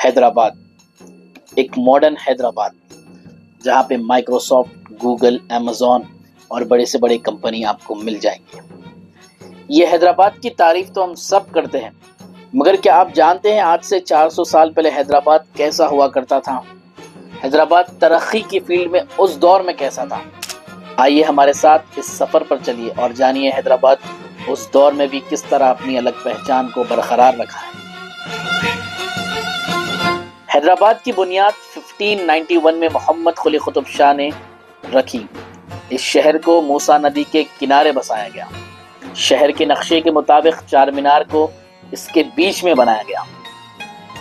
हैदराबाद, एक मॉडर्न हैदराबाद जहाँ पे माइक्रोसॉफ्ट, गूगल, अमेज़न और बड़े से बड़े कंपनी आपको मिल जाएंगे। ये हैदराबाद की तारीफ तो हम सब करते हैं, मगर क्या आप जानते हैं आज से 400 साल पहले हैदराबाद कैसा हुआ करता था? हैदराबाद तरक्की की फील्ड में उस दौर में कैसा था? आइए हमारे साथ इस सफर पर चलिए और जानिए हैदराबाद उस दौर में भी किस तरह अपनी अलग पहचान को बरकरार रखा है। हैदराबाद की बुनियाद 1591 में मोहम्मद कुली कुतुब शाह ने रखी। इस शहर को मूसा नदी के किनारे बसाया गया। शहर के नक्शे के मुताबिक चार मीनार को इसके बीच में बनाया गया।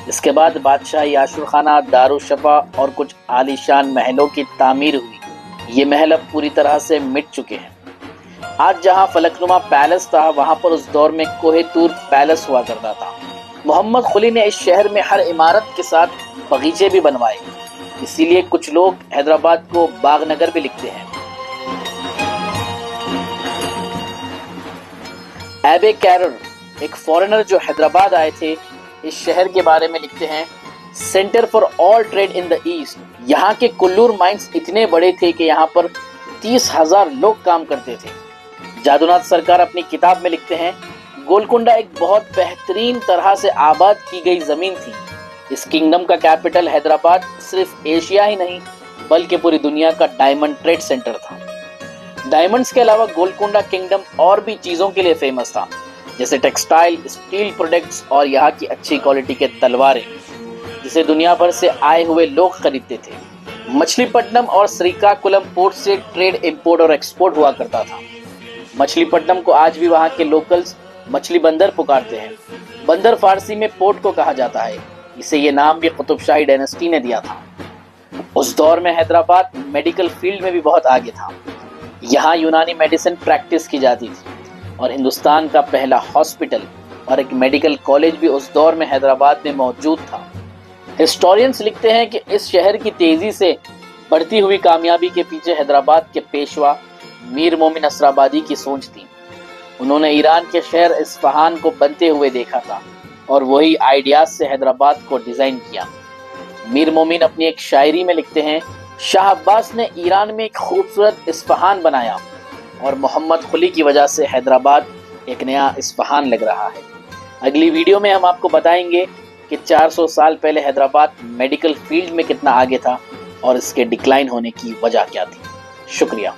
इसके बाद बादशाही आशुरखाना, दारुशफा और कुछ आलीशान महलों की तामीर हुई। ये महल अब पूरी तरह से मिट चुके हैं। आज जहां फलकनुमा पैलेस था, वहां पर उस दौर में कोहेतूर पैलेस हुआ करता था। मोहम्मद कुली ने इस शहर में हर इमारत के साथ बगीचे भी बनवाए, इसीलिए कुछ लोग हैदराबाद को बागनगर भी लिखते हैं। एबे कैरर, एक फॉरेनर जो हैदराबाद आए थे, इस शहर के बारे में लिखते हैं, centre for all trade in the east. यहाँ के कुल्लूर माइंस इतने बड़े थे कि यहाँ पर 30,000 लोग काम करते थे। जादूनाथ सरकार अपनी किताब में लिखते हैं, गोलकुंडा एक बहुत बेहतरीन तरह से आबाद की गई जमीन थी। इस किंगडम का कैपिटल हैदराबाद सिर्फ एशिया ही नहीं बल्कि पूरी दुनिया का डायमंड ट्रेड सेंटर था। डायमंड्स के अलावा गोलकुंडा किंगडम और भी चीजों के लिए फेमस था, जैसे टेक्सटाइल, स्टील प्रोडक्ट्स और यहाँ की अच्छी क्वालिटी के तलवारें, जिसे दुनिया भर से आए हुए लोग खरीदते थे। मछलीपट्टनम और श्रीकाकुलम पोर्ट से ट्रेड इंपोर्ट और एक्सपोर्ट हुआ करता था। मछलीपट्टनम को आज भी वहाँ के लोकल्स मछली बंदर पुकारते हैं। बंदर फारसी में पोर्ट को कहा जाता है। इसे ये नाम भी कुतुब शाही डायनेस्टी ने दिया था। उस दौर में हैदराबाद मेडिकल फील्ड में भी बहुत आगे था। यहाँ यूनानी मेडिसिन प्रैक्टिस की जाती थी और हिंदुस्तान का पहला हॉस्पिटल और एक मेडिकल कॉलेज भी उस दौर में हैदराबाद में मौजूद था। हिस्टोरियंस लिखते हैं कि इस शहर की तेजी से बढ़ती हुई कामयाबी के पीछे हैदराबाद के पेशवा मीर मोमिन असराबादी की सोच थी। उन्होंने ईरान के शहर इस्फहान को बनते हुए देखा था और वही आइडियाज से हैदराबाद को डिजाइन किया। मीर मोमिन अपनी एक शायरी में लिखते हैं, शाह अब्बास ने ईरान में एक खूबसूरत इस्फहान बनाया और मोहम्मद कुली की वजह से हैदराबाद एक नया इस्फहान लग रहा है। अगली वीडियो में हम आपको बताएंगे कि 400 साल पहले हैदराबाद मेडिकल फील्ड में कितना आगे था और इसके डिक्लाइन होने की वजह क्या थी। शुक्रिया।